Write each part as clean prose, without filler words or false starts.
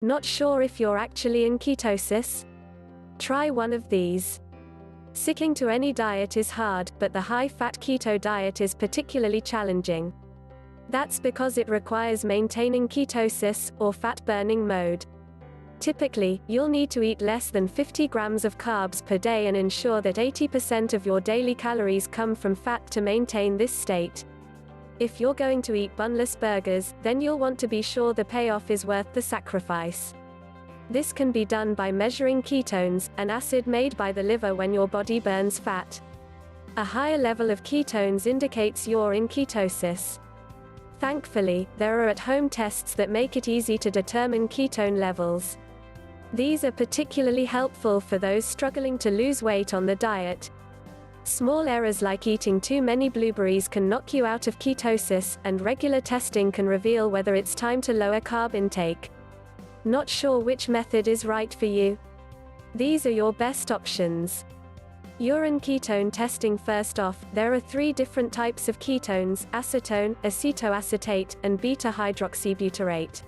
Not sure if you're actually in ketosis? Try one of these. Sticking to any diet is hard, but the high-fat keto diet is particularly challenging. That's because it requires maintaining ketosis, or fat-burning mode. Typically, you'll need to eat less than 50 grams of carbs per day and ensure that 80% of your daily calories come from fat to maintain this state. If you're going to eat bunless burgers, then you'll want to be sure the payoff is worth the sacrifice. This can be done by measuring ketones, an acid made by the liver when your body burns fat. A higher level of ketones indicates you're in ketosis. Thankfully, there are at-home tests that make it easy to determine ketone levels. These are particularly helpful for those struggling to lose weight on the diet. Small errors like eating too many blueberries can knock you out of ketosis, and regular testing can reveal whether it's time to lower carb intake. Not sure which method is right for you? These are your best options. Urine ketone testing. First off, there are 3 different types of ketones: acetone, acetoacetate, and beta-hydroxybutyrate.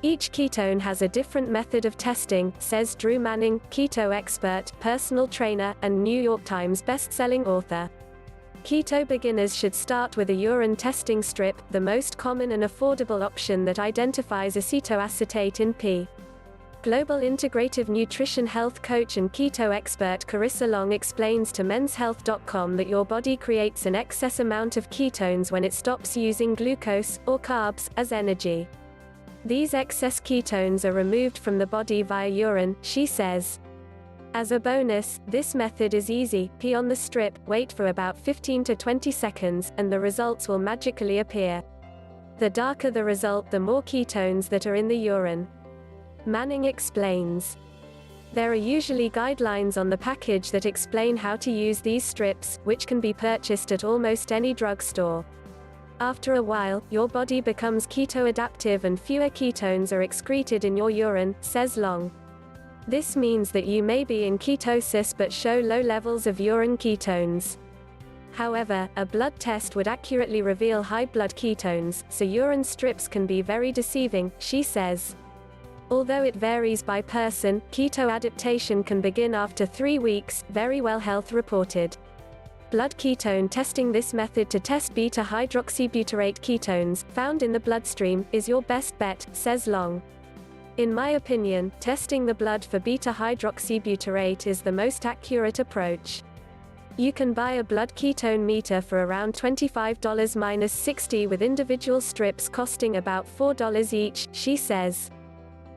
Each ketone has a different method of testing, says Drew Manning, keto expert, personal trainer, and New York Times best-selling author. Keto beginners should start with a urine testing strip, the most common and affordable option that identifies acetoacetate in P. Global Integrative Nutrition Health coach and keto expert Carissa Long explains to menshealth.com that your body creates an excess amount of ketones when it stops using glucose, or carbs, as energy. These excess ketones are removed from the body via urine, she says. As a bonus, this method is easy. Pee on the strip, wait for about 15 to 20 seconds, and the results will magically appear. The darker the result, the more ketones that are in the urine. Manning explains. There are usually guidelines on the package that explain how to use these strips, which can be purchased at almost any drugstore. After a while, your body becomes keto-adaptive and fewer ketones are excreted in your urine, says Long. This means that you may be in ketosis but show low levels of urine ketones. However, a blood test would accurately reveal high blood ketones, so urine strips can be very deceiving, she says. Although it varies by person, keto adaptation can begin after 3 weeks, Verywell Health reported. Blood ketone testing. This method to test beta-hydroxybutyrate ketones, found in the bloodstream, is your best bet, says Long. In my opinion, testing the blood for beta-hydroxybutyrate is the most accurate approach. You can buy a blood ketone meter for around $25-60 with individual strips costing about $4 each, she says.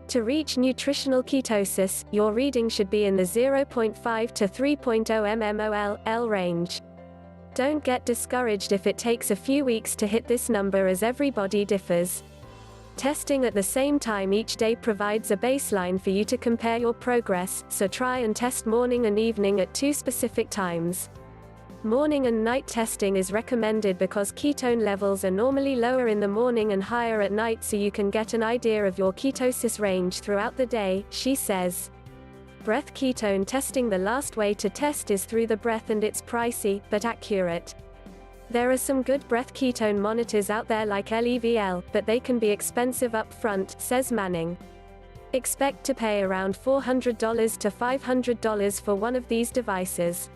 To reach nutritional ketosis, your reading should be in the 0.5 to 3.0 mmol/L range. Don't get discouraged if it takes a few weeks to hit this number, as everybody differs. Testing at the same time each day provides a baseline for you to compare your progress, so try and test morning and evening at 2 specific times. Morning and night testing is recommended because ketone levels are normally lower in the morning and higher at night, so you can get an idea of your ketosis range throughout the day, she says. Breath ketone testing. The last way to test is through the breath, and it's pricey, but accurate. There are some good breath ketone monitors out there like LEVL, but they can be expensive up front, says Manning. Expect to pay around $400 to $500 for one of these devices.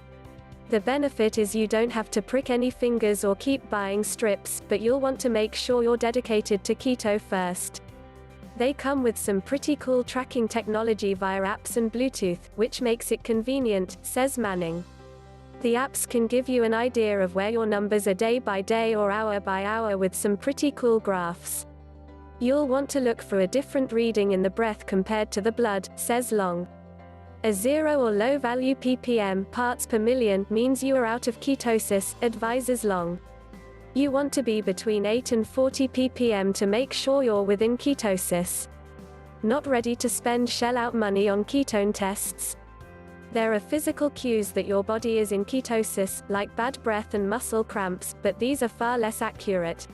The benefit is you don't have to prick any fingers or keep buying strips, but you'll want to make sure you're dedicated to keto first. They come with some pretty cool tracking technology via apps and Bluetooth, which makes it convenient, says Manning. The apps can give you an idea of where your numbers are day by day or hour by hour with some pretty cool graphs. You'll want to look for a different reading in the breath compared to the blood, says Long. A 0 or low value ppm parts per million means you are out of ketosis, advises Long. You want to be between 8 and 40 ppm to make sure you're within ketosis. Not ready to spend shell-out money on ketone tests? There are physical cues that your body is in ketosis, like bad breath and muscle cramps, but these are far less accurate.